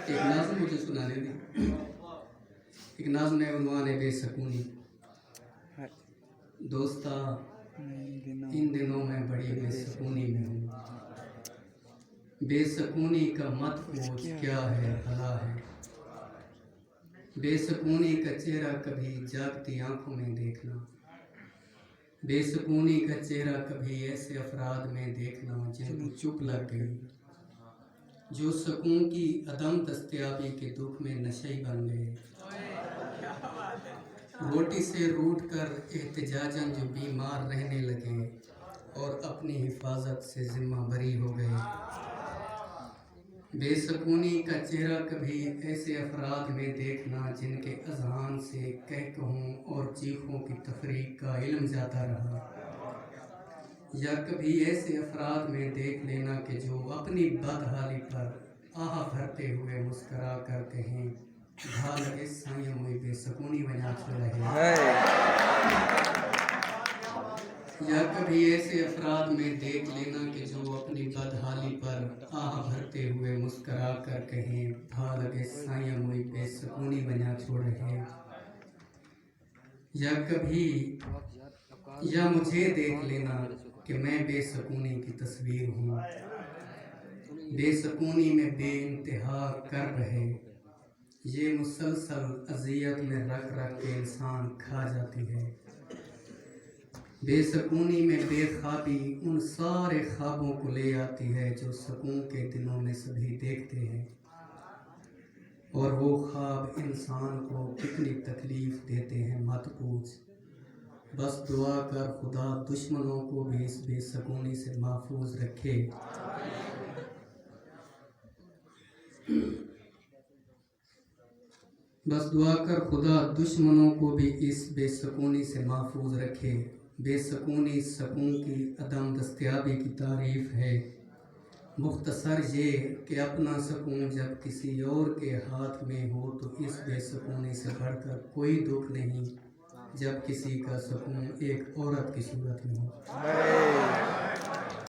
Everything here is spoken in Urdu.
ایک نظم مجھے سنانے دیں. ایک نظم ہے، عنوان ہے بے سکونی. دوستا ان دنوں میں بڑی بے سکونی میں ہوں. بے سکونی کا مت پوچھ کیا ہے بھلا ہے. بے سکونی کا چہرہ کبھی جاگتی آنکھوں میں دیکھنا. بے سکونی کا چہرہ کبھی ایسے افراد میں دیکھنا جن کو چپ لگ گئی، جو سکون کی عدم دستیابی کے دکھ میں نشئی بن گئے. روٹی سے روٹ کر احتجاجاً جو بیمار رہنے لگے اور اپنی حفاظت سے ذمہ بری ہو گئے. بے سکونی کا چہرہ کبھی ایسے افراد میں دیکھنا جن کے اذہان سے کہکہوں اور چیخوں کی تفریق کا علم جاتا رہا. یا کبھی ایسے افراد میں دیکھ لینا کہ جو اپنی بدحالی پر آہ بھرتے ہوئے مسکرا کر کہیں بھال اس سائیں ہوئی بے سکونی بنا چھو رہے. یا کبھی ایسے افراد میں دیکھ لینا کہ جو اپنی بدحالی پر آہ بھرتے ہوئے مسکرا کر کہیں بھال اس سائیں ہوئی بے سکونی بنا چھو رہے. یا کبھی یا مجھے دیکھ لینا کہ میں بے سکونی کی تصویر ہوں. بے سکونی میں بے انتہا کر رہے، یہ مسلسل اذیت میں رکھ رکھ کے انسان کھا جاتی ہے. بے سکونی میں بے خوابی ان سارے خوابوں کو لے آتی ہے جو سکون کے دنوں میں سبھی دیکھتے ہیں. اور وہ خواب انسان کو کتنی تکلیف دیتے ہیں مت پوچھ. بس دعا کر خدا دشمنوں کو بھی اس بے سکونی سے محفوظ رکھے. بس دعا کر خدا دشمنوں کو بھی اس بے سکونی سے محفوظ رکھے. بے سکونی سکون کی عدم دستیابی کی تعریف ہے. مختصر یہ کہ اپنا سکون جب کسی اور کے ہاتھ میں ہو تو اس بے سکونی سے بڑھ کر کوئی دکھ نہیں جب کسی کا سکون ایک عورت کی صورت میں ہو.